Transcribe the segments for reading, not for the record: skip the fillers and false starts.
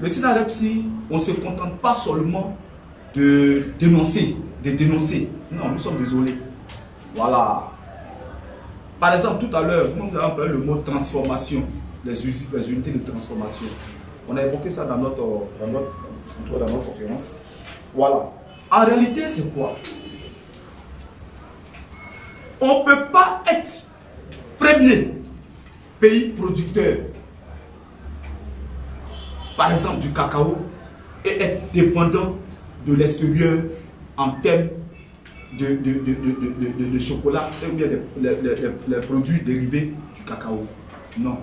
Le SINAREPS, on ne se contente pas seulement de dénoncer, Non, nous sommes désolés. Voilà. Par exemple, tout à l'heure, vous nous avez employé le mot transformation, les unités de transformation. On a évoqué ça dans notre conférence. Voilà. En réalité, c'est quoi? On ne peut pas être premier pays producteur, par exemple du cacao, et être dépendant de l'extérieur en termes de chocolat ou bien les produits dérivés du cacao. Non.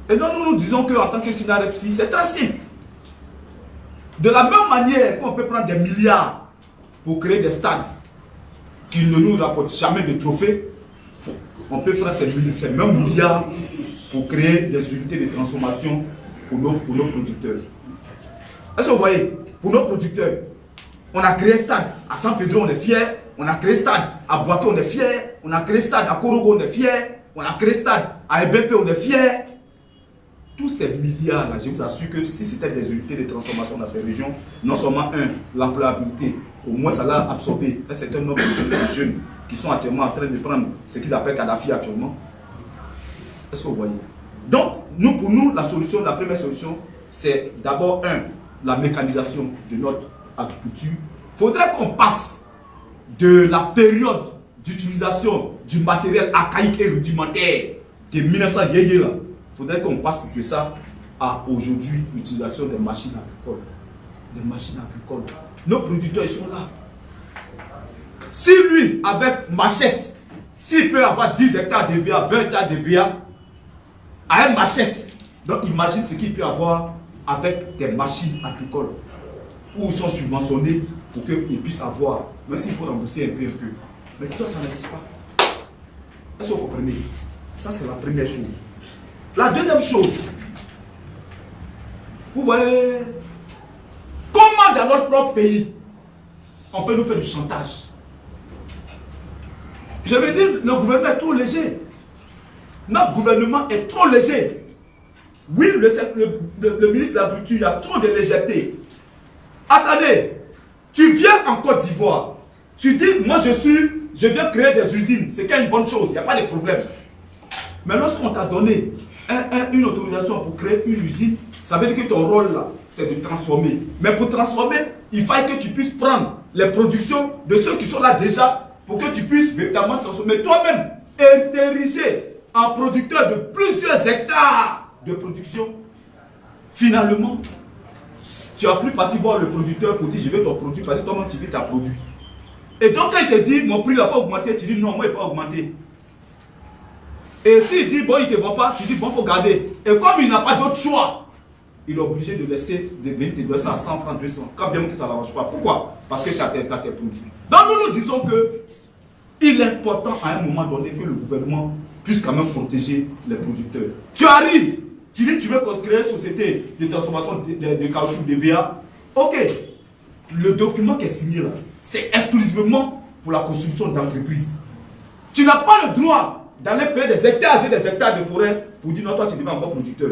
Et donc nous disons qu'en tant que SINAREPS, c'est très simple. De la même manière qu'on peut prendre des milliards pour créer des stades qui ne nous rapportent jamais de trophées, on peut prendre ces mêmes milliards pour créer des unités de transformation pour nos producteurs. Est-ce que vous voyez? Pour nos producteurs, on a créé un stade à San Pedro, on est fiers. On a créé un stade à Boaké, on est fiers. On a créé un stade à Korogo, on est fiers. On a créé un stade à EBP, on est fiers. Tous ces milliards-là, je vous assure que si c'était des unités de transformation dans ces régions, non seulement l'employabilité, au moins ça l'a absorbé un certain nombre de jeunes qui sont actuellement en train de prendre ce qu'ils appellent Kadhafi actuellement. Est-ce que vous voyez? Donc, pour nous, la première solution, c'est d'abord, la mécanisation de notre agriculture. Il faudrait qu'on passe de la période d'utilisation du matériel archaïque et rudimentaire de 1900 yéyé là. Il faudrait qu'on passe de ça à aujourd'hui l'utilisation des machines agricoles. Des machines agricoles. Nos producteurs, ils sont là. Si lui, avec machette, s'il peut avoir 10 hectares de VA, 20 hectares de VA, à un machette, donc imagine ce qu'il peut avoir avec des machines agricoles où ils sont subventionnés pour qu'ils puissent avoir, même s'il faut rembourser un peu. Mais tout ça, ça n'existe pas. Est-ce que vous comprenez? Ça, c'est la première chose. La deuxième chose, vous voyez, comment dans notre propre pays, on peut nous faire du chantage? Je veux dire, le gouvernement est trop léger. Notre gouvernement est trop léger. Oui, le ministre de l'Agriculture, il y a trop de légèreté. Attendez, tu viens en Côte d'Ivoire, tu dis, moi je viens créer des usines, c'est quand même une bonne chose, il n'y a pas de problème. Mais lorsqu'on t'a donné une autorisation pour créer une usine, ça veut dire que ton rôle là, c'est de transformer. Mais pour transformer, il faut que tu puisses prendre les productions de ceux qui sont là déjà pour que tu puisses véritablement transformer toi-même, intériger en producteur de plusieurs hectares de production. Finalement, tu as plus parti voir le producteur pour dire je veux ton produit parce que toi-même tu veux ta produit. Et donc quand il te dit mon prix là va augmenter, tu dis non, moi il ne va pas augmenter. Et s'il dit bon il ne te vend pas, tu dis bon il faut garder. Et comme il n'a pas d'autre choix, il est obligé de laisser de venir te donner 100 francs, 200. Quand bien que ça ne l'arrange pas. Pourquoi? Parce que tu as tes produits. Donc nous disons que il est important à un moment donné que le gouvernement puisse quand même protéger les producteurs. Tu arrives, tu dis tu veux créer une société de transformation de caoutchouc, de VA. Ok, le document qui est signé là, c'est exclusivement pour la construction d'entreprises. Tu n'as pas le droit d'aller payer des hectares et des hectares de forêt pour dire non, toi tu deviens encore producteur.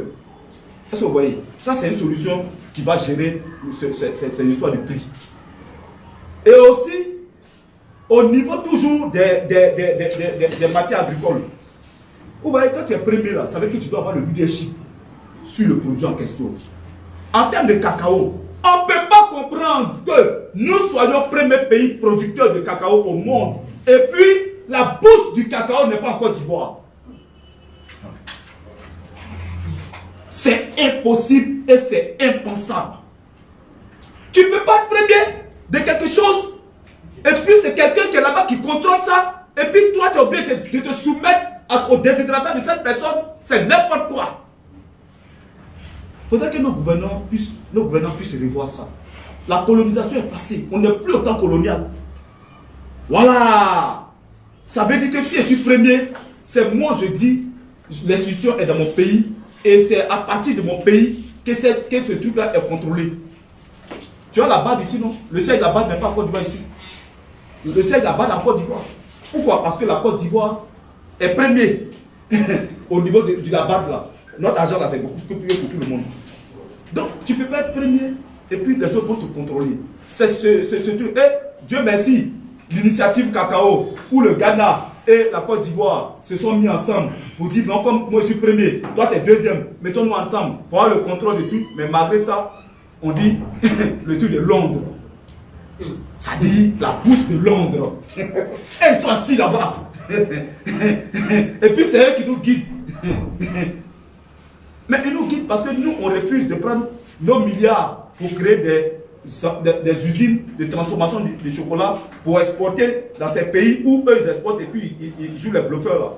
Est-ce que vous voyez? Ça c'est une solution qui va gérer ces histoires de prix. Et aussi, au niveau toujours des matières agricoles, vous voyez, quand tu es premier là, ça veut dire que tu dois avoir le leadership sur le produit en question. En termes de cacao, on ne peut pas comprendre que nous soyons premier pays producteur de cacao au monde. Et puis, la bourse du cacao n'est pas en Côte d'Ivoire. C'est impossible et c'est impensable. Tu ne peux pas être premier de quelque chose. Et puis, c'est quelqu'un qui est là-bas qui contrôle ça. Et puis, toi, tu es obligé de te soumettre au déshydratant de cette personne. C'est n'importe quoi. Il faudrait que nos gouvernants puissent revoir ça. La colonisation est passée. On n'est plus au temps colonial. Voilà. Ça veut dire que si je suis premier, c'est moi, je dis, l'institution est dans mon pays. Et c'est à partir de mon pays que ce truc-là est contrôlé. Tu as la BAD ici, non? Le siège de la BAD n'est pas en Côte d'Ivoire ici. Le siège de la BAD en Côte d'Ivoire. Pourquoi? Parce que la Côte d'Ivoire est premier au niveau de la BAD là. Notre argent là, c'est beaucoup plus pour tout le monde. Donc, tu ne peux pas être premier et puis les autres vont te contrôler. C'est ce truc. Et Dieu merci, l'initiative Cacao, où le Ghana et la Côte d'Ivoire se sont mis ensemble pour dire non, comme moi je suis premier, toi tu es deuxième, mettons-nous ensemble pour avoir le contrôle de tout. Mais malgré ça, on dit le truc de Londres. Ça dit la bourse de Londres. Et ils sont assis là-bas. Et puis c'est eux qui nous guident. Mais ils nous guident parce que nous, on refuse de prendre nos milliards pour créer des usines de transformation de chocolat pour exporter dans ces pays où eux ils exportent et puis ils jouent les bluffeurs là.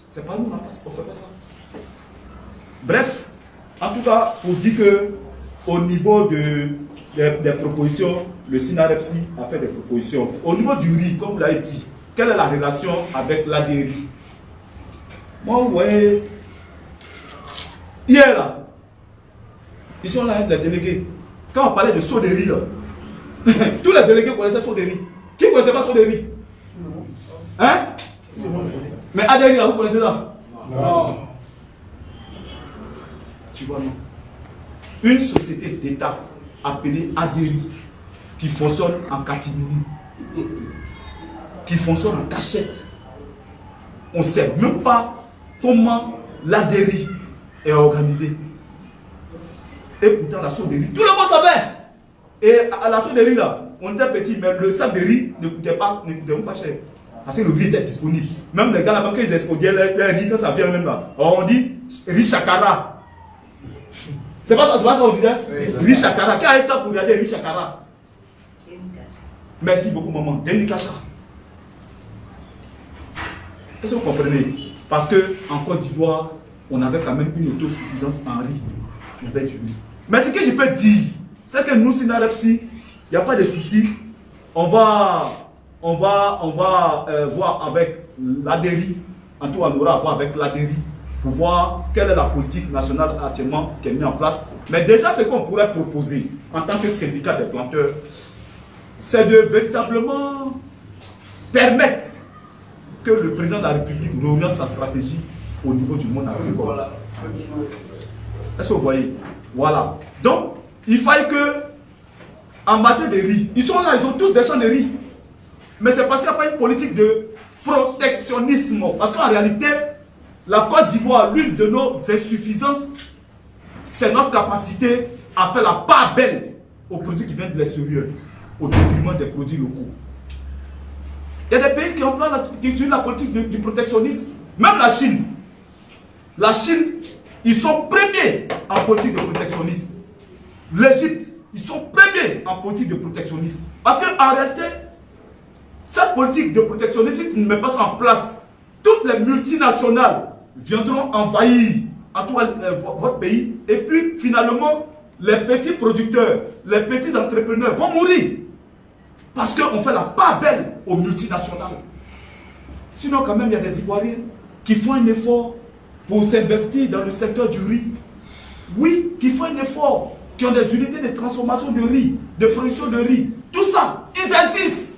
C'est pas nous, on ne fait pas ça. Bref, en tout cas, pour dire que au niveau des propositions, le SINAREPSI a fait des propositions. Au niveau du riz, comme vous l'avez dit, quelle est la relation avec l'ADRI? Moi, vous voyez, hier là, ils sont là, les délégués. Quand on parlait de saut de riz, là, tous les délégués connaissaient saut de riz. Qui ne connaissait pas saut de riz? Hein? Mais ADRI, là, vous connaissez ça? Non. Tu vois, non? Une société d'État appelée ADRI, qui fonctionne en catimini, qui fonctionne en cachette. On ne sait même pas comment l'ADRI est organisée. Et pourtant, la sauce de riz, tout le monde savait. Et à la sauce de riz, là, on était petit, mais le sac de riz ne coûtait même pas cher. Parce que le riz était disponible. Même les gars là-bas, quand ils expodiaient le riz, quand ça vient même là, on dit riz chakara. C'est pas ça qu'on disait? Riz chakara. Qui a été pour regarder riz chakara? Merci beaucoup, maman. Denikacha. Est-ce que vous comprenez? Parce qu'en Côte d'Ivoire, on avait quand même une autosuffisance en riz. Il y avait du riz. Mais ce que je peux dire, c'est que nous, SINAREPSI, il n'y a pas de souci. On va voir avec l'ADRI. En tout cas, on aura à voir avec l'ADRI pour voir quelle est la politique nationale actuellement qui est mise en place. Mais déjà, ce qu'on pourrait proposer en tant que syndicat des planteurs, c'est de véritablement permettre que le président de la République réoriente sa stratégie au niveau du monde agricole. Est-ce que vous voyez? Voilà. Donc, il faille que, en matière de riz, ils sont là, ils ont tous des champs de riz. Mais c'est parce qu'il n'y a pas une politique de protectionnisme. Parce qu'en réalité, la Côte d'Ivoire, l'une de nos insuffisances, c'est notre capacité à faire la part belle aux produits qui viennent de l'extérieur, au détriment des produits locaux. Il y a des pays qui utilisent la politique du protectionnisme. Même la Chine. La Chine, ils sont premiers en politique de protectionnisme. L'Égypte, ils sont premiers en politique de protectionnisme. Parce qu'en réalité, cette politique de protectionnisme, si tu ne mets pas ça en place, toutes les multinationales viendront envahir en tout cas votre pays. Et puis, finalement, les petits producteurs, les petits entrepreneurs vont mourir. Parce qu'on fait la part belle aux multinationales. Sinon, quand même, il y a des Ivoiriens qui font un effort pour s'investir dans le secteur du riz. Oui, qui font un effort, qui ont des unités de transformation de riz, de production de riz. Tout ça, ils existent.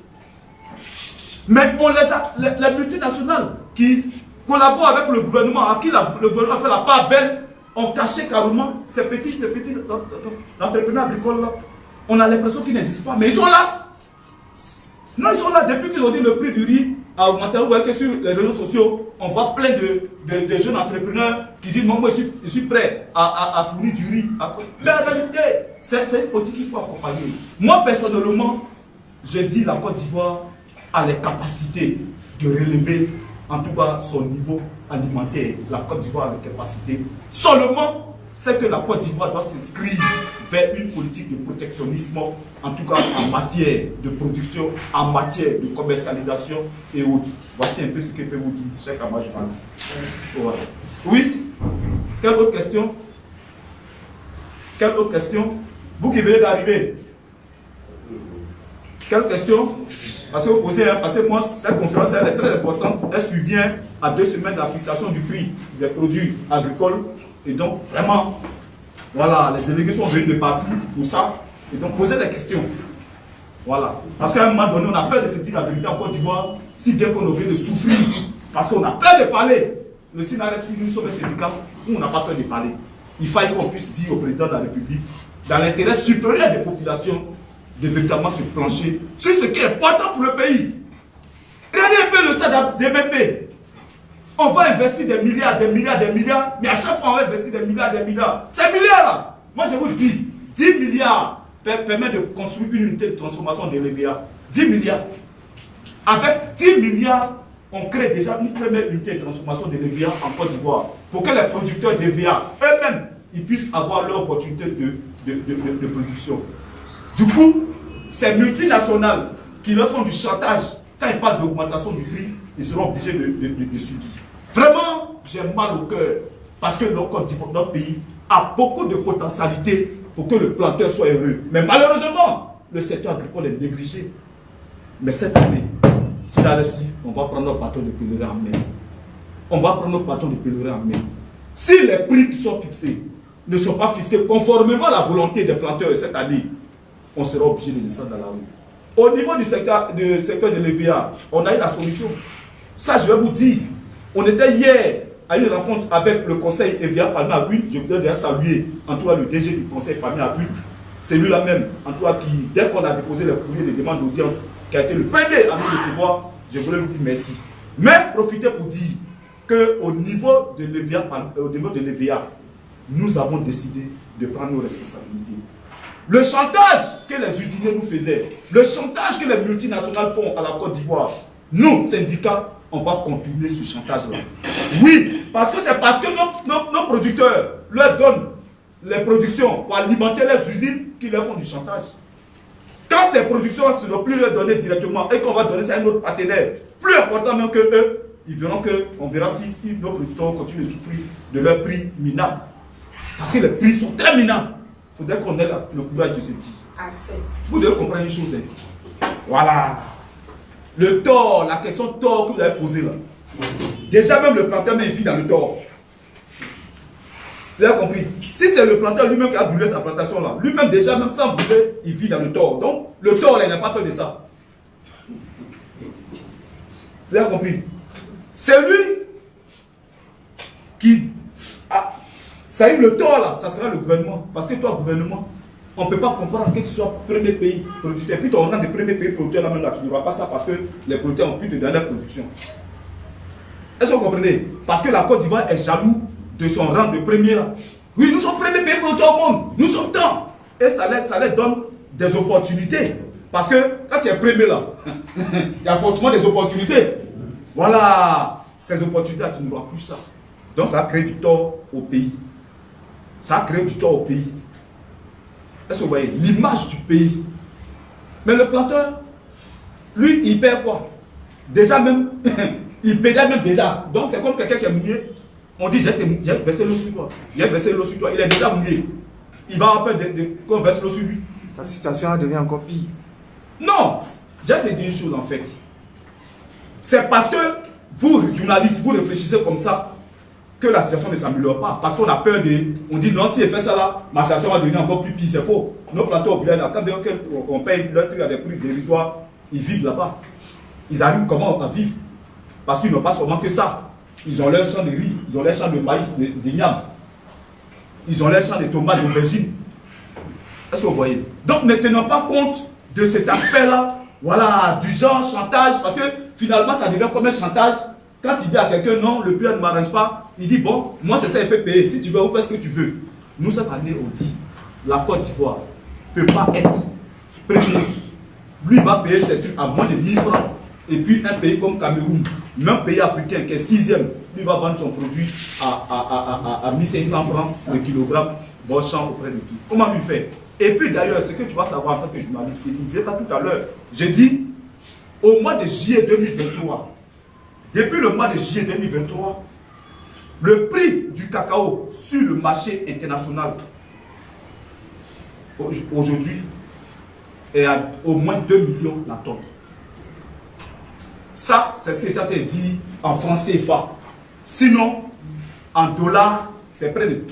Mais on les multinationales qui collaborent avec le gouvernement, à qui le gouvernement fait la part belle, ont caché carrément ces petits entrepreneurs agricoles là. On a l'impression qu'ils n'existent pas, mais ils sont là. Non, ils sont là depuis qu'ils ont dit le prix du riz a augmenté. Vous voyez que sur les réseaux sociaux, on voit plein de jeunes entrepreneurs qui disent moi je suis prêt à fournir du riz. Mais en réalité, c'est une politique qu'il faut accompagner. Moi personnellement, je dis la Côte d'Ivoire a les capacités de relever en tout cas son niveau alimentaire. La Côte d'Ivoire a les capacités. Seulement, c'est que la Côte d'Ivoire doit s'inscrire vers une politique de protectionnisme, en tout cas en matière de production, en matière de commercialisation et autres. Voici un peu ce que je peux vous dire, cher camarade journaliste. Voilà. Oui? Quelle autre question? Quelle autre question? Vous qui venez d'arriver. Quelle question? Parce que vous posez, parce que moi, cette conférence elle est très importante. Elle survient à 2 semaines de la fixation du prix des produits agricoles. Et donc, vraiment, voilà, les délégués sont venus de partout pour ça. Et donc, posez des questions. Voilà. Parce qu'à un moment donné, on a peur de se dire la vérité en Côte d'Ivoire, si bien qu'on a oublié de souffrir. Parce qu'on a peur de parler. Le SINAREPSI, nous sommes un syndicat. où on n'a pas peur de parler. Il faille qu'on puisse dire au président de la République, dans l'intérêt supérieur des populations, de véritablement se plancher sur ce qui est important pour le pays. Regardez un peu le stade d'MMP. On va investir des milliards, mais à chaque fois on va investir des milliards. Ces milliards-là, moi je vous dis, 10 milliards permet de construire une unité de transformation de l'EVA. 10 milliards. Avec 10 milliards, on crée déjà une première unité de transformation de l'EVA en Côte d'Ivoire. Pour que les producteurs d'EVA, eux-mêmes, ils puissent avoir leur opportunité de production. Du coup, ces multinationales qui leur font du chantage, quand ils parlent d'augmentation du prix, ils seront obligés de subir. Vraiment, j'ai mal au cœur parce que notre pays a beaucoup de potentialité pour que le planteur soit heureux. Mais malheureusement, le secteur agricole est négligé. Mais cette année, si la RFC, on va prendre notre bâton de pèlerin en main. On va prendre notre bâton de pèlerin en main. Si les prix qui sont fixés ne sont pas fixés conformément à la volonté des planteurs cette année, on sera obligé de descendre dans la rue. Au niveau du secteur de l'EVA, on a eu la solution. Ça, je vais vous dire. On était hier à une rencontre avec le conseil EVA Palma à Bulle. Je voudrais déjà saluer en tout cas le DG du conseil Palma à Bulle. C'est lui-là même, en tout cas, qui, dès qu'on a déposé le courrier de demande d'audience, qui a été le premier à nous recevoir, je voulais vous dire merci. Mais profitez pour dire qu'au niveau de l'EVA, nous avons décidé de prendre nos responsabilités. Le chantage que les usiniers nous faisaient, le chantage que les multinationales font à la Côte d'Ivoire, nous, syndicats, on va continuer ce chantage-là. Oui, parce que c'est parce que nos producteurs leur donnent les productions pour alimenter les usines qui leur font du chantage. Quand ces productions ne seront plus leur données directement et qu'on va donner ça à un autre partenaire, plus important même que eux, ils verront que, on verra si nos producteurs continuent de souffrir de leur prix minable. Parce que les prix sont très minables. Il faudrait qu'on ait le courage de se dire. Vous devez comprendre une chose. Voilà. Le tort, la question tort que vous avez posée là. Déjà même le planteur il vit dans le tort. Vous avez compris? Si c'est le planteur lui-même qui a brûlé sa plantation là, lui-même déjà même sans brûler, il vit dans le tort. Donc le tort là, il n'a pas fait de ça. Vous avez compris? C'est lui qui a... Ça a eu le tort là, ça sera le gouvernement. Parce que toi, gouvernement, on ne peut pas comprendre que tu sois premier pays producteur. Et puis on a des premiers pays producteurs là-même là, tu ne vois pas ça parce que les producteurs ont plus de dernière production. Est-ce que vous comprenez? Parce que la Côte d'Ivoire est jaloux de son rang de premier là. Oui, nous sommes premiers pays producteurs au monde. Nous sommes tant. Et ça leur donne des opportunités. Parce que quand tu es premier là, il y a forcément des opportunités. Voilà. Ces opportunités là, tu n'auras plus ça. Donc ça a créé du tort au pays. Ça a créé du tort au pays. Est-ce que vous voyez l'image du pays? Mais le planteur, lui, il perd quoi? Déjà même, il pédale même déjà. Donc c'est comme quelqu'un qui est mouillé. On dit, j'ai versé l'eau sur toi. J'ai versé l'eau sur toi. Il est déjà mouillé. Il va avoir peur qu'on verse l'eau sur lui. Sa situation devient encore pire. Non, j'ai te dire une chose en fait. C'est parce que vous, journalistes, vous réfléchissez comme ça que la situation ne s'améliore pas. Parce qu'on a peur de... On dit non, si elle fait ça là, ma situation va devenir encore plus pire. C'est faux. Nos planteurs au village, quand on paye leur truc à des prix dérisoires, ils vivent là-bas. Ils arrivent comment à vivre? Parce qu'ils n'ont pas seulement que ça. Ils ont leur champ de riz, ils ont leur champ de maïs, d'igname. Ils ont leur champ de tomates, d'aubergines. Est-ce que vous voyez? Donc ne tenons pas compte de cet aspect-là, voilà, du genre chantage, parce que finalement ça devient comme un chantage. Quand il dit à quelqu'un non, le prix ne m'arrange pas, il dit bon, moi c'est ça, il peut payer. Si tu veux, vous faites ce que tu veux. Nous cette année, on dit, la Côte d'Ivoire ne peut pas être premier. Lui va payer ses trucs à moins de 1000 francs. Et puis un pays comme Cameroun, même pays africain qui est 6e, lui va vendre son produit à 1500 francs le kilogramme, bon champ auprès de tout. Comment lui faire? Et puis d'ailleurs, ce que tu vas savoir en tant que journaliste, il disait pas tout à l'heure, j'ai dit, au mois de juillet 2023, depuis le mois de juillet 2023, le prix du cacao sur le marché international, aujourd'hui, est à au moins 2 millions la tonne. Ça, c'est ce que ça te dit en francs CFA. Sinon, en dollars, c'est près de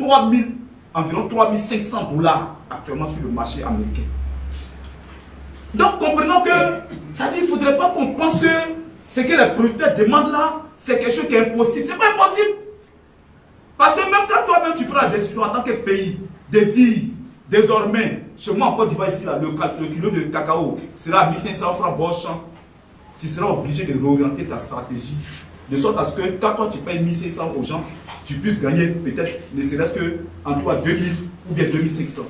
environ 3500 dollars actuellement sur le marché américain. Donc, comprenons que ça dit qu'il ne faudrait pas qu'on pense que ce que les producteurs demandent là, c'est quelque chose qui est impossible. Ce n'est pas impossible. Parce que même quand toi-même tu prends la décision en tant que pays de dire, désormais, chez moi en Côte d'Ivoire ici, là, le kilo de cacao sera à 1500 francs Bosch, tu seras obligé de réorienter ta stratégie. De sorte à ce que quand toi tu payes 1500 aux gens, tu puisses gagner peut-être ne serait-ce que en toi 2000 ou bien 2500.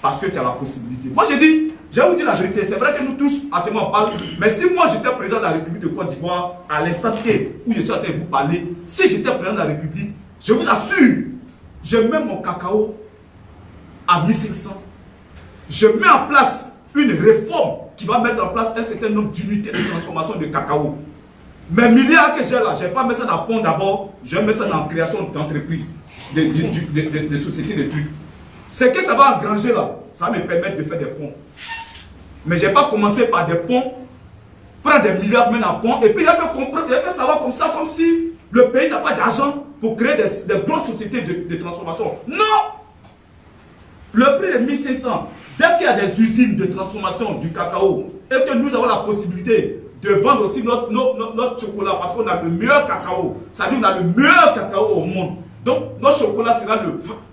Parce que tu as la possibilité. Moi je dis, je vais vous dire la vérité, c'est vrai que nous tous actuellement on parle, mais si moi j'étais président de la République de Côte d'Ivoire, à l'instant T où je suis en train de vous parler, si j'étais président de la République, je vous assure, je mets mon cacao à 1500. Je mets en place une réforme qui va mettre en place un certain nombre d'unités de transformation de cacao. Mes milliards que j'ai là, je ne vais pas mettre ça dans le pont d'abord, je vais mettre ça dans la création d'entreprises, de sociétés, de trucs. Ce que ça va engranger là, ça va me permettre de faire des ponts. Mais je n'ai pas commencé par des ponts, prendre des milliards, mettre en pont, et puis il a fait savoir comme ça, comme si le pays n'a pas d'argent pour créer des grosses sociétés de transformation. Non! Le prix de 1500, dès qu'il y a des usines de transformation du cacao, et que nous avons la possibilité de vendre aussi notre chocolat, parce qu'on a le meilleur cacao, ça veut dire qu'on a le meilleur cacao au monde. Donc, notre chocolat sera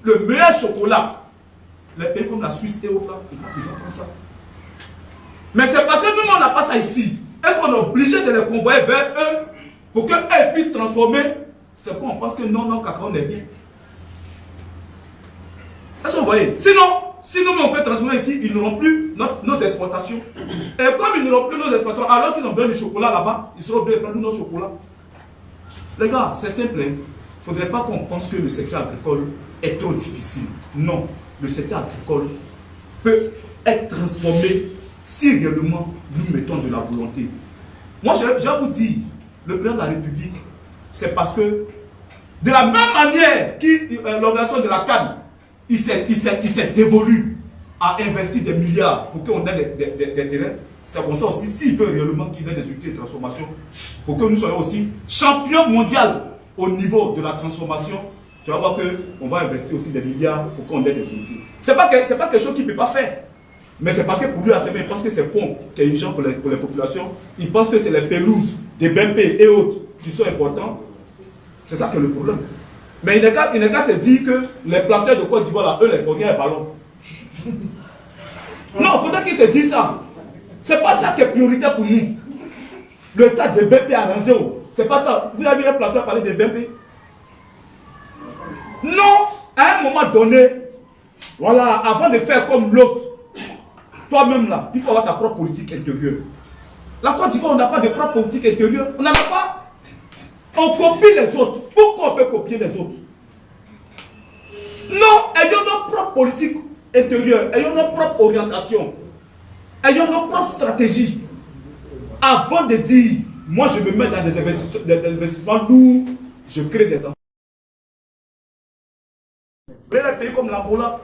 le meilleur chocolat. Les pays comme la Suisse et autres, là, ils vont prendre ça. Mais c'est parce que nous, on n'a pas ça ici. Et qu'on est obligé de les convoyer vers eux pour qu'eux puissent transformer. C'est quoi? On pense que non, non, cacao n'est rien. Est-ce que vous voyez? Sinon, on peut transformer ici, ils n'auront plus nos exportations. Et comme ils n'auront plus nos exportations, alors qu'ils ont besoin du chocolat là-bas, ils seront obligés de prendre nos chocolats. Les gars, c'est simple. Il ne faudrait pas qu'on pense que le secteur agricole est trop difficile. Non, le secteur agricole peut être transformé si réellement nous mettons de la volonté. Moi, je vais vous dire, le président de la République, c'est parce que de la même manière que l'organisation de la CAN, il s'est dévolu à investir des milliards pour qu'on ait des terrains. C'est comme ça aussi, s'il veut réellement qu'il y ait des unités de transformation, pour que nous soyons aussi champions mondiaux au niveau de la transformation, tu vas voir qu'on va investir aussi des milliards pour qu'on ait des unités. Ce n'est pas quelque chose qu'il ne peut pas faire. Mais c'est parce que pour lui, il pense que c'est bon qu'il y ait urgent pour les populations. Il pense que c'est les pelouses des BMP et autres qui sont importants. C'est ça que le problème. Mais il n'est qu'à se dire que les planteurs de Côte d'Ivoire, eux, les fourniers un ballon. Non, il faudrait qu'ils se disent ça. C'est pas ça qui est prioritaire pour nous. Le stade de BMP arrangé, c'est pas ça. Vous avez un planteur parler de BMP? Non, à un moment donné, voilà, avant de faire comme l'autre, toi-même là, il faut avoir ta propre politique intérieure. La Côte d'Ivoire, on n'a pas de propre politique intérieure. On n'en a pas. On copie les autres. Pourquoi on peut copier les autres? Non, ayons notre propre politique intérieure, ayons notre propre orientation, ayons notre propre stratégie. Avant de dire, moi je me mets dans des investissements lourds, je crée des emplois. Les pays comme l'Angola,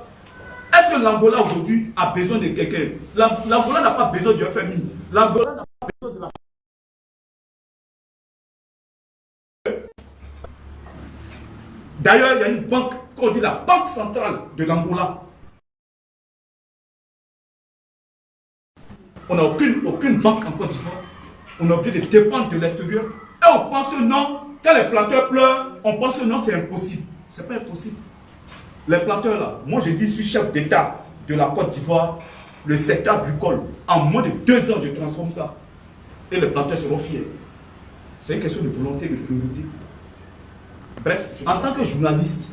est-ce que l'Angola aujourd'hui a besoin de quelqu'un? L'Angola n'a pas besoin du FMI. L'Angola n'a pas besoin de la... D'ailleurs, il y a une banque, qu'on dit la Banque centrale de l'Angola. On n'a aucune banque en Côte d'Ivoire. On est obligé de dépendre de l'extérieur. Et on pense que non, quand les planteurs pleurent, on pense que non, c'est impossible. C'est pas impossible. Les planteurs là, moi je dis, je suis chef d'État de la Côte d'Ivoire, le secteur agricole, en moins de 2 ans, je transforme ça. Et les planteurs seront fiers. C'est une question de volonté, de priorité. Bref, en tant que journaliste,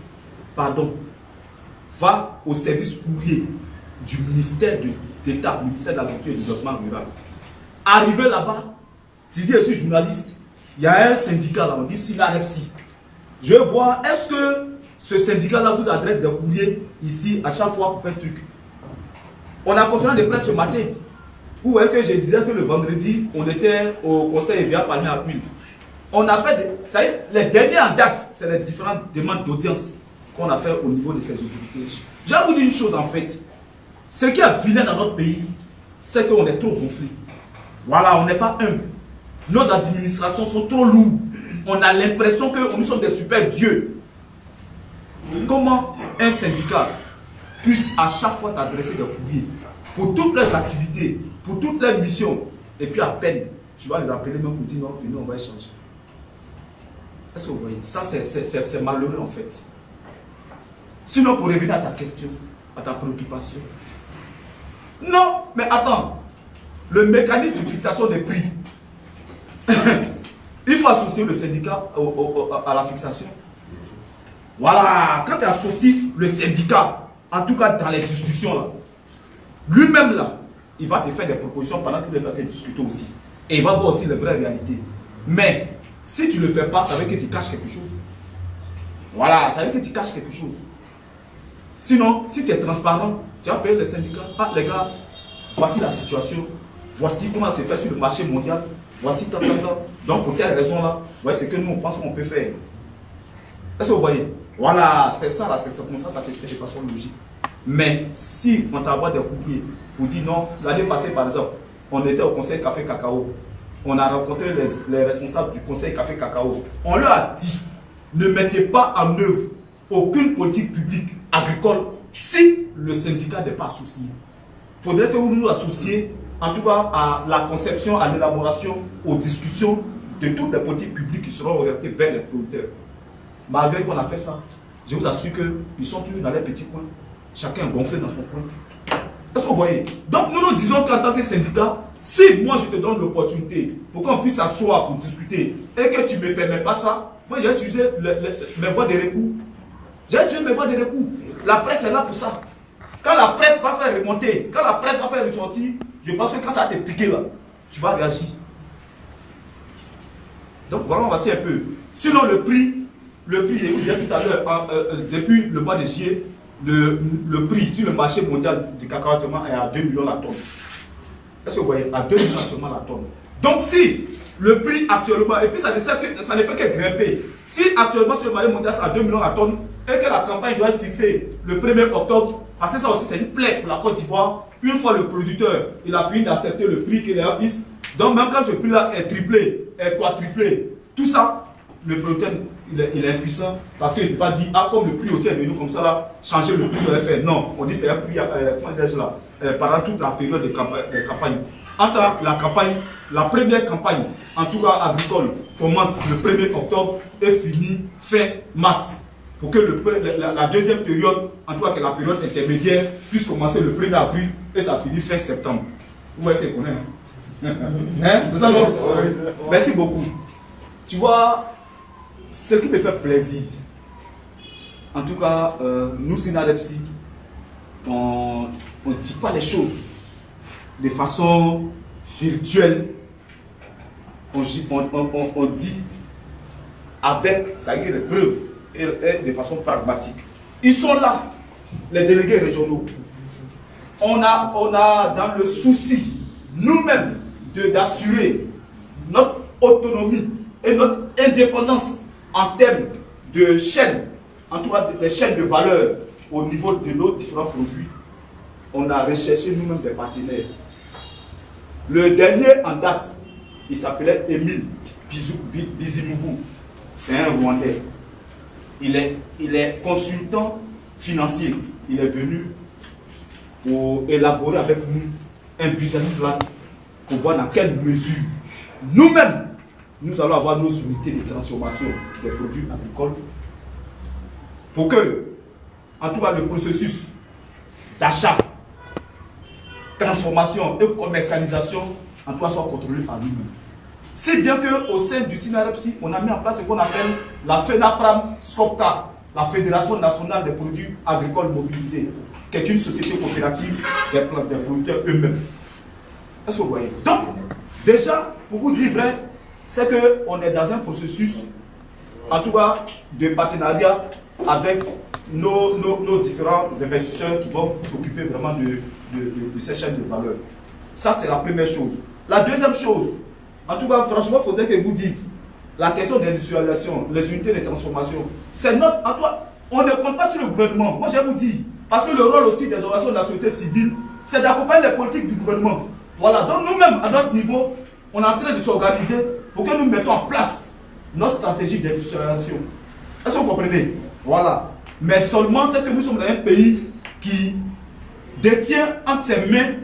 va au service courrier du ministère d'État, ministère de l'Agriculture et du Développement Rural. Arrivé là-bas, tu dis, je suis journaliste, il y a un syndicat là, on dit SINAREPSI. Je vais voir, est-ce que ce syndicat-là vous adresse des courriers ici à chaque fois pour faire truc. On a conférence de presse ce matin. Vous voyez que je disais que le vendredi, on était au conseil EVA parler à Pune. On a fait, vous savez, les derniers en date, c'est les différentes demandes d'audience qu'on a fait au niveau de ces autorités. Je vais vous dire une chose en fait. Ce qui est vilain dans notre pays, c'est qu'on est trop gonflé. Voilà, on n'est pas humble. Nos administrations sont trop lourdes. On a l'impression que nous sommes des super dieux. Comment un syndicat puisse à chaque fois t'adresser des courriers pour toutes leurs activités, pour toutes leurs missions, et puis à peine, tu vas les appeler même pour dire non, venez, on va échanger. Est-ce que vous voyez? Ça, c'est malheureux en fait. Sinon, pour revenir à ta question, à ta préoccupation. Non, mais attends. Le mécanisme de fixation des prix, il faut associer le syndicat à la fixation. Voilà, quand tu associes le syndicat, en tout cas dans les discussions, là, lui-même là, il va te faire des propositions pendant qu'il va te discuter aussi. Et il va voir aussi les vraies réalités. Mais si tu ne le fais pas, ça veut dire que tu caches quelque chose. Voilà, ça veut dire que tu caches quelque chose. Sinon, si tu es transparent, tu vas payer les syndicats. Ah les gars, voici la situation. Voici comment c'est fait sur le marché mondial. Voici tant. Donc pour quelle raison là, ouais, c'est que nous on pense qu'on peut faire. Est-ce que vous voyez? Voilà, c'est ça là, c'est comme ça se fait de façon logique. Mais si on t'envoie des courriers pour dire non, l'année passée par exemple, on était au conseil Café Cacao, on a rencontré les responsables du conseil Café Cacao, on leur a dit, ne mettez pas en œuvre aucune politique publique agricole si le syndicat n'est pas associé. Il faudrait que vous nous associez, en tout cas à la conception, à l'élaboration, aux discussions de toutes les politiques publiques qui seront orientées vers les producteurs. Malgré qu'on a fait ça, je vous assure qu'ils sont toujours dans les petits coins. Chacun gonflé dans son coin. Est-ce que vous voyez? Donc nous nous disons qu'en tant que syndicat, si moi je te donne l'opportunité pour qu'on puisse s'asseoir pour discuter et que tu ne me permets pas ça, moi j'ai utilisé mes voies de recours. J'ai utilisé mes voies de recours. La presse est là pour ça. Quand la presse va faire remonter, quand la presse va faire ressortir, je pense que quand ça va te piquer là, tu vas réagir. Donc voilà, voici un peu. Sinon le prix, je vous disais tout à l'heure, depuis le mois de juillet, le prix sur le marché mondial du cacao actuellement est à 2 millions la tonne. Est-ce que vous voyez? À 2 millions actuellement la tonne. Donc si le prix actuellement, et puis ça ne fait que grimper, si actuellement sur le marché mondial c'est à 2 millions la tonne, et que la campagne doit être fixée le 1er octobre, parce que ça aussi c'est une plaie pour la Côte d'Ivoire, une fois le producteur, il a fini d'accepter le prix qu'il a fixé, donc même quand ce prix-là est triplé, est quadruplé, tout ça, le producteur il est impuissant parce qu'il ne peut pas dire, ah comme le prix aussi est venu comme ça là, changer le prix de faire. Non, on dit c'est un prix pendant toute la période de campagne. Entre la première campagne, en tout cas agricole, commence le 1er octobre et finit fin mars. Pour que la deuxième période, en tout cas que la période intermédiaire, puisse commencer le 1er avril et ça finit fin septembre. Vous voyez qu'on est. Hein? Merci beaucoup. Tu vois, ce qui me fait plaisir, en tout cas, nous, Sinadepsi, on ne dit pas les choses de façon virtuelle. On dit avec, ça veut dire, des preuves et de façon pragmatique. Ils sont là, les délégués régionaux. On a dans le souci, nous-mêmes, d'assurer notre autonomie et notre indépendance en termes de chaîne, en tout cas des chaînes de valeur au niveau de nos différents produits. On a recherché nous-mêmes des partenaires. Le dernier en date, il s'appelait Émile Biziboubou. C'est un Rwandais. Il est consultant financier. Il est venu pour élaborer avec nous un business plan pour voir dans quelle mesure nous-mêmes, nous allons avoir nos unités de transformation des produits agricoles pour que, en tout cas, le processus d'achat, transformation et commercialisation, en tout cas, soit contrôlé par nous-mêmes. Si bien qu'au sein du Sinadepsi, on a mis en place ce qu'on appelle la FENAPRAM-SCOPCA, la Fédération nationale des produits agricoles mobilisés, qui est une société coopérative des producteurs eux-mêmes. Est-ce que vous voyez? Donc, déjà, pour vous dire vrai, c'est qu'on est dans un processus, en tout cas, de partenariat avec nos différents investisseurs qui vont s'occuper vraiment de ces chaînes de valeur. Ça, c'est la première chose. La deuxième chose, en tout cas, franchement, il faudrait que vous disiez la question d'industrialisation, les unités de transformation. C'est notre. En tout cas, on ne compte pas sur le gouvernement. Moi, je vous dis, parce que le rôle aussi des organisations de la société civile, c'est d'accompagner les politiques du gouvernement. Voilà, donc nous-mêmes, à notre niveau, on est en train de s'organiser pour que nous mettons en place notre stratégie d'industrialisation. Est-ce que vous comprenez? Voilà. Mais seulement, c'est que nous sommes dans un pays qui détient entre ses mains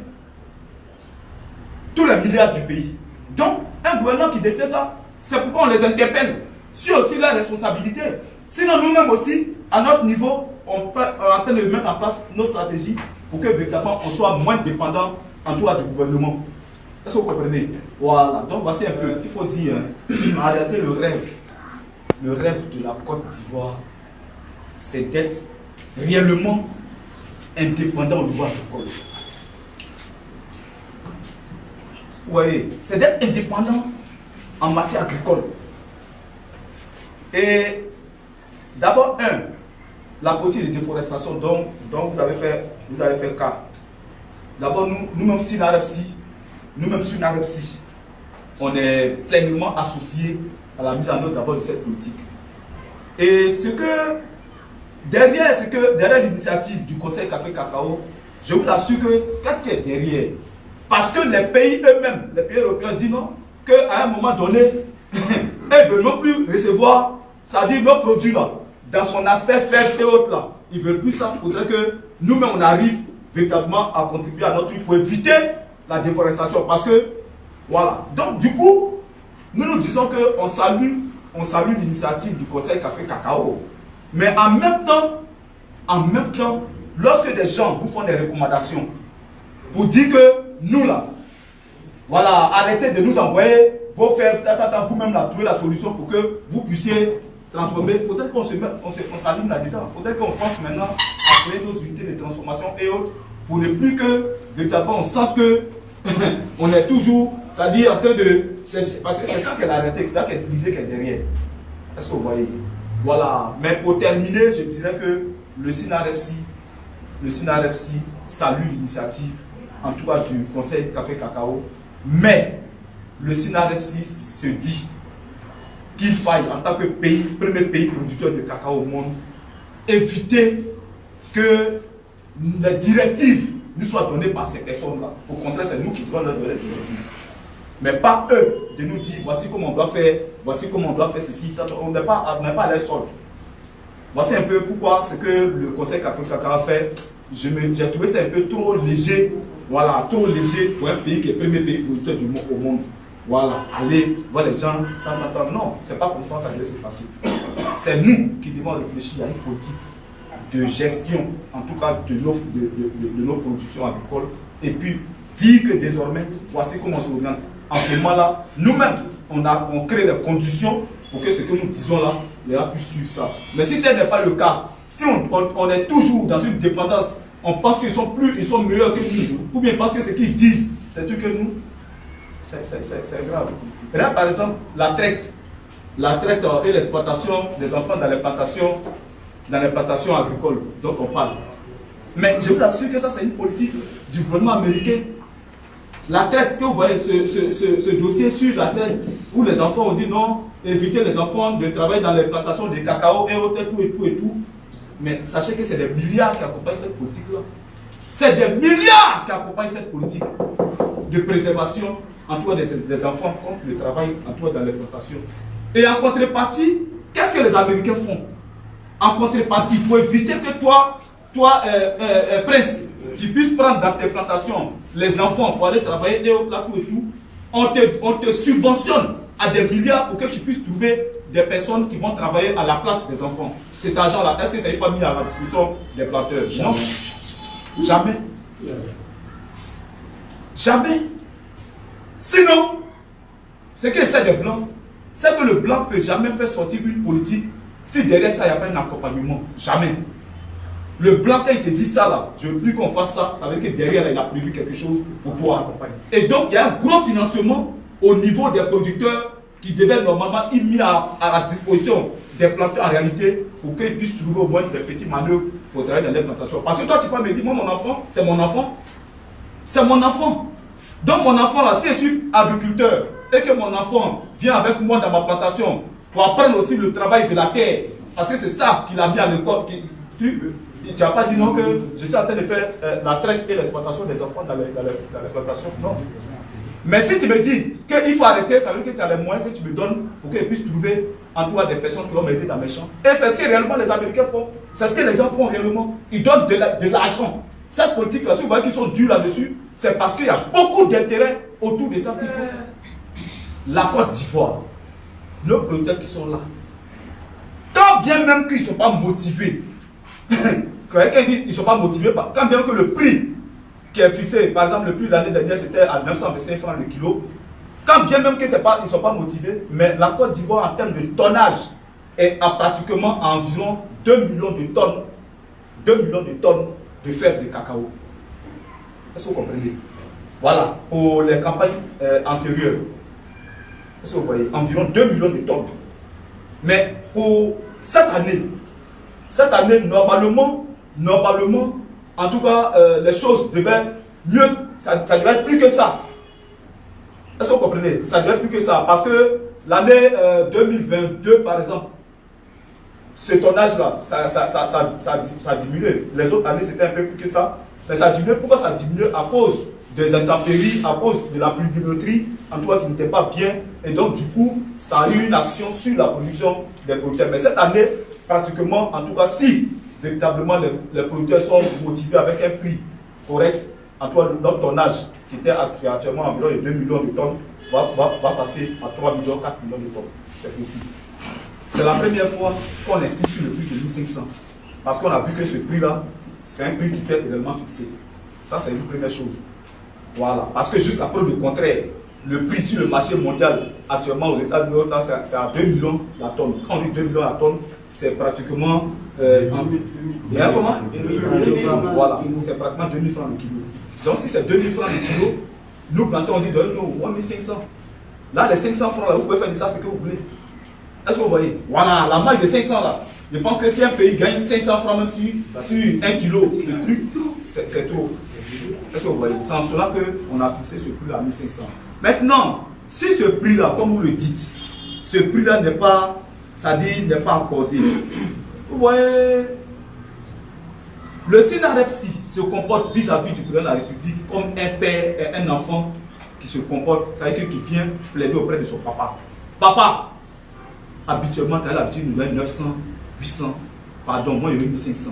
tous les milliards du pays. Donc, un gouvernement qui détient ça, c'est pourquoi on les interpelle sur aussi la responsabilité. Sinon, nous-mêmes aussi, à notre niveau, on est en train de mettre en place nos stratégies pour que véritablement on soit moins dépendant en tout cas du gouvernement. Est-ce que vous comprenez? Voilà, donc voici un peu, il faut dire, arrêter le rêve. Le rêve de la Côte d'Ivoire, c'est d'être réellement indépendant au niveau agricole. Vous voyez, c'est d'être indépendant en matière agricole. Et d'abord, la politique de déforestation dont vous avez fait cas. D'abord, nous-mêmes, Sinarepsi, on est pleinement associés à la mise en œuvre d'abord de cette politique. Et derrière l'initiative du Conseil Café Cacao, je vous assure que qu'est-ce qui est derrière? Parce que les pays eux-mêmes, les pays européens disent non, qu'à un moment donné, ils ne veulent non plus recevoir, c'est-à-dire nos produits là, dans son aspect faible et autres là. Ils ne veulent plus ça. Il faudrait que nous-mêmes on arrive véritablement à contribuer à notre truc pour éviter la déforestation. Parce que, voilà. Donc, du coup, nous disons qu'on salue l'initiative du Conseil Café Cacao. Mais en même temps, lorsque des gens vous font des recommandations pour dire que nous là, voilà, arrêtez de nous envoyer vos fèves, vous-même là, trouver la solution pour que vous puissiez transformer. Il faudrait qu'on s'aligne là-dedans. Il faudrait qu'on pense maintenant à créer nos unités de transformation et autres pour ne plus que véritablement on sente que on est toujours, c'est-à-dire en train de chercher. Parce que c'est ça qu'elle a arrêté, c'est ça l'idée qui est derrière. Est-ce que vous voyez? Voilà. Mais pour terminer, je dirais que le Sinarepsi salue l'initiative, en tout cas du Conseil Café Cacao. Mais le Sinarepsi se dit qu'il faille, en tant que premier pays producteur de cacao au monde, éviter que les directives nous soient données par ces personnes-là. Au contraire, c'est nous qui devons leur donner les directives. Mais pas eux de nous dire voici comment on doit faire, voici comment on doit faire ceci. On n'est pas à leur sol. Voici un peu pourquoi ce que le Conseil Café Cacao a fait. J'ai trouvé ça un peu trop léger. Voilà, trop léger pour un pays qui est le premier pays producteur du monde, au monde. Voilà, aller voir les gens. Non, c'est pas comme ça ça devait se passer. C'est nous qui devons réfléchir à une politique de gestion, en tout cas de nos productions agricoles, et puis dire que désormais, voici comment on se regarde. En ce moment-là, nous-mêmes, on crée les conditions pour que ce que nous disons là, les gens puissent suivre ça. Mais si tel n'est pas le cas, si on est toujours dans une dépendance, on pense qu'ils sont meilleurs que nous, ou bien parce que ce qu'ils disent, c'est tout que nous, c'est grave. Là, par exemple, la traite et l'exploitation des enfants dans l'implantation agricole dont on parle. Mais je vous assure que ça, c'est une politique du gouvernement américain. La traite, que vous voyez, ce dossier sur la traite, où les enfants ont dit non, éviter les enfants de travailler dans l'implantation des cacao et autres, et tout. Mais sachez que c'est des milliards qui accompagnent cette politique-là. C'est des milliards qui accompagnent cette politique de préservation, en tout cas des enfants, contre le travail, en tout cas dans l'implantation. Et en contrepartie, qu'est-ce que les Américains font? En contrepartie, pour éviter que toi, Prince, tu puisses prendre dans tes plantations les enfants pour aller travailler et autres, et tout, on te subventionne à des milliards pour que tu puisses trouver des personnes qui vont travailler à la place des enfants. Cet argent-là, est-ce que ça n'est pas mis à la disposition des planteurs? Non. Jamais. Jamais. Sinon, ce que c'est des blancs, c'est que le blanc ne peut jamais faire sortir une politique si derrière ça, il n'y a pas un accompagnement. Jamais. Le blanc, quand il te dit ça, là, je veux plus qu'on fasse ça, ça veut dire que derrière, là, il a prévu quelque chose pour pouvoir accompagner. Et donc, il y a un gros financement au niveau des producteurs qui devaient normalement être mis à la disposition des planteurs en réalité pour qu'ils puissent trouver au moins des petites manœuvres pour travailler dans les plantations. Parce que toi, tu peux me dire, moi, mon enfant, c'est mon enfant. C'est mon enfant. Donc, mon enfant, là, si je suis agriculteur et que mon enfant vient avec moi dans ma plantation pour apprendre aussi le travail de la terre, parce que c'est ça qu'il a mis à l'école. Tu n'as pas dit non que je suis en train de faire la traite et l'exploitation des enfants dans les plantations. Non. Mais si tu me dis qu'il faut arrêter, ça veut dire que tu as les moyens que tu me donnes pour qu'ils puissent trouver en toi des personnes qui vont m'aider dans mes champs. Et c'est ce que réellement les Américains font. C'est ce que les gens font réellement. Ils donnent de l'argent. Cette politique-là, si vous voyez qu'ils sont durs là-dessus, c'est parce qu'il y a beaucoup d'intérêts autour de ça qu'il faut ça. La Côte d'Ivoire, nos producteurs qui sont là. Quand quand bien même qu'ils ne sont pas motivés, quand quelqu'un dit qu'ils ne sont pas motivés, quand bien que le prix qui est fixé, par exemple, le prix de l'année dernière, c'était à 925 francs le kilo, quand bien même qu'ils ne sont pas motivés, mais la Côte d'Ivoire, en termes de tonnage, est à pratiquement environ 2 millions de tonnes, 2 millions de tonnes de fèves de cacao. Est-ce que vous comprenez? Voilà, pour les campagnes antérieures. Est-ce que vous voyez? Environ 2 millions de tonnes. Mais pour cette année, normalement, en tout cas, les choses devaient mieux, ça devait être plus que ça. Est-ce que vous comprenez? Ça devait être plus que ça. Parce que l'année 2022, par exemple, ce tonnage-là, ça a diminué. Les autres années, c'était un peu plus que ça. Mais ça a diminué. Pourquoi ça a diminué? À cause des intempéries, à cause de la pluviométrie, en tout cas, qui n'était pas bien. Et donc, du coup, ça a eu une action sur la production des producteurs. Mais cette année, pratiquement, en tout cas, si véritablement les producteurs sont motivés avec un prix correct, en tout cas, notre tonnage, qui était actuellement environ de 2 millions de tonnes, va passer à 3 millions, 4 millions de tonnes. C'est possible. C'est la première fois qu'on insiste sur le prix de 1500. Parce qu'on a vu que ce prix-là, c'est un prix qui peut être réellement fixé. Ça, c'est une première chose. Voilà. Parce que jusqu'à preuve du contraire, le prix sur le marché mondial, actuellement aux États-Unis, c'est à 2 millions la tonne. Quand on dit 2 millions la tonne, c'est pratiquement. Voilà. C'est pratiquement 2000 francs le kilo. Donc, si c'est 2000 francs le kilo, nous, plantons, on dit donne-nous 1500. Là, les 500 francs, là, vous pouvez faire de ça ce que vous voulez. Est-ce que vous voyez? Voilà, la marge de 500 là. Je pense que si un pays gagne 500 francs même sur 1 kilo de truc, c'est trop. Est-ce que vous voyez? C'est en cela qu'on a fixé ce prix à 1500. Maintenant, si ce prix-là, comme vous le dites, ce prix-là n'est pas, c'est-à-dire n'est pas accordé, vous voyez, le SINAREPSI se comporte vis-à-vis du président de la République comme un père et un enfant qui se comporte, c'est-à-dire qui vient plaider auprès de son papa. Papa, habituellement, tu as l'habitude de nous donner 900, 800, pardon, moi il y a eu 1500.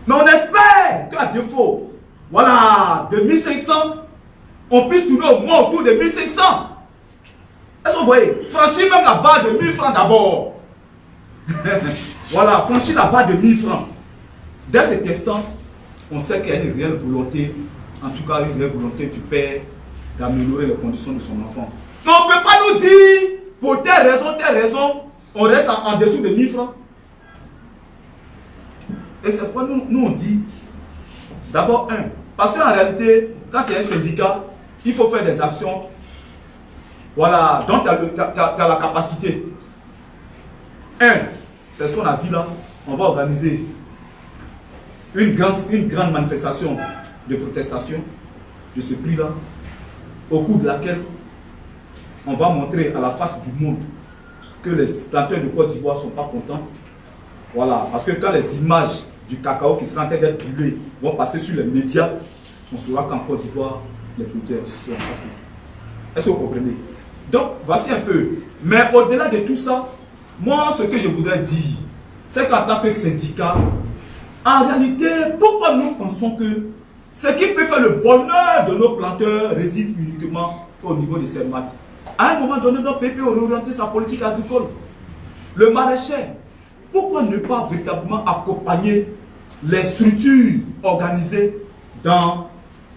Mais on espère qu'à défaut, voilà, de 1500, on puisse tourner au moins autour de 1500. Est-ce que vous voyez? Franchir même la barre de 1000 francs d'abord. Voilà, franchir la barre de 1000 francs. Dès cet instant, on sait qu'il y a une réelle volonté, en tout cas une réelle volonté du père d'améliorer les conditions de son enfant. Mais on ne peut pas nous dire, pour telle raison, on reste en dessous de 1000 francs. Et c'est pourquoi nous on dit, d'abord parce qu'en réalité, quand il y a un syndicat, il faut faire des actions, voilà, dont tu as la capacité. C'est ce qu'on a dit là, on va organiser une grande manifestation de protestation de ce prix-là, au cours de laquelle on va montrer à la face du monde que les planteurs de Côte d'Ivoire ne sont pas contents. Voilà, parce que quand les images du cacao qui sera en train d'être brûlé vont passer sur les médias, on saura qu'en Côte d'Ivoire, les producteurs sont pas contents. Est-ce que vous comprenez? Donc, voici un peu. Mais au-delà de tout ça, moi, ce que je voudrais dire, c'est qu'en tant que syndicat, en réalité, pourquoi nous pensons que ce qui peut faire le bonheur de nos planteurs réside uniquement au niveau des CERMAT? À un moment donné, notre pays peut orienter sa politique agricole. Le maraîcher, pourquoi ne pas véritablement accompagner les structures organisées dans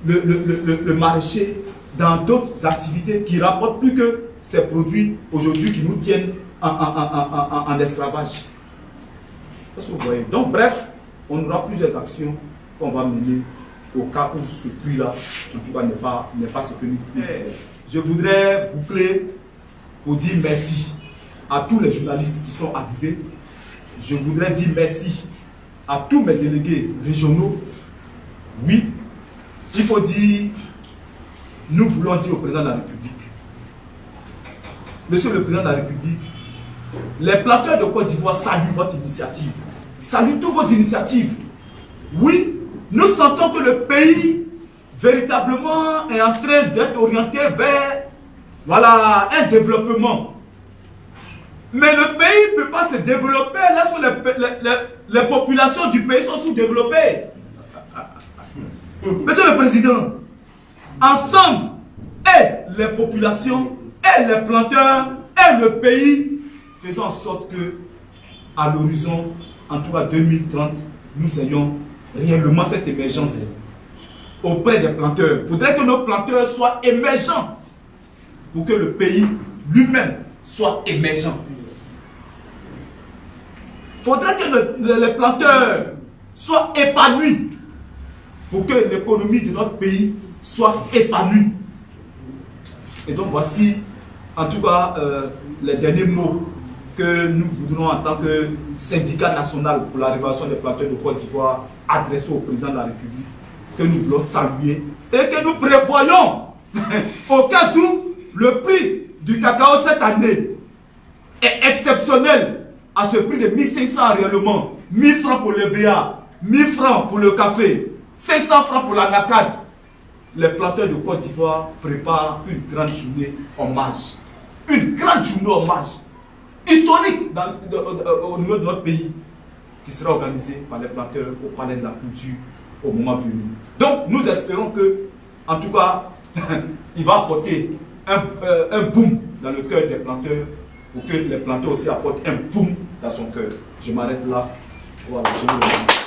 le maraîcher, dans d'autres activités qui rapportent plus que ces produits aujourd'hui qui nous tiennent en esclavage? Est-ce que vous voyez? Donc, bref, on aura plusieurs actions qu'on va mener au cas où ce prix-là, en tout cas, n'est pas ce que nous voulons. Je voudrais boucler pour dire merci à tous les journalistes qui sont arrivés. Je voudrais dire merci à tous mes délégués régionaux. Oui, il faut dire, nous voulons dire au président de la République, Monsieur le président de la République, les planteurs de Côte d'Ivoire saluent votre initiative. Saluent toutes vos initiatives. Oui, nous sentons que le pays véritablement est en train d'être orienté vers, voilà, un développement. Mais le pays ne peut pas se développer lorsque les populations du pays sont sous-développées. Monsieur le Président, ensemble, et les populations, et les planteurs, et le pays, faisons en sorte que à l'horizon, en tout cas 2030, nous ayons réellement cette émergence auprès des planteurs. Il faudrait que nos planteurs soient émergents pour que le pays lui-même soit émergent. Il faudrait que les planteurs soient épanouis pour que l'économie de notre pays soit épanouie. Et donc voici en tout cas les derniers mots que nous voudrons en tant que syndicat national pour la révolution des planteurs de Côte d'Ivoire adresser au président de la République, que nous voulons saluer et que nous prévoyons au cas où le prix du cacao cette année est exceptionnel à ce prix de 1500 réellement, 1000 francs pour le VA, 1000 francs pour le café, 500 francs pour la nacade. Les planteurs de Côte d'Ivoire préparent une grande journée hommage. Une grande journée hommage historique au niveau de notre pays qui sera organisée par les planteurs au palais de la culture au moment venu. Donc nous espérons que, en tout cas, il va apporter un boom dans le cœur des planteurs pour que les planteurs aussi apportent un boom dans son cœur. Je m'arrête là. Voilà, je vous remercie.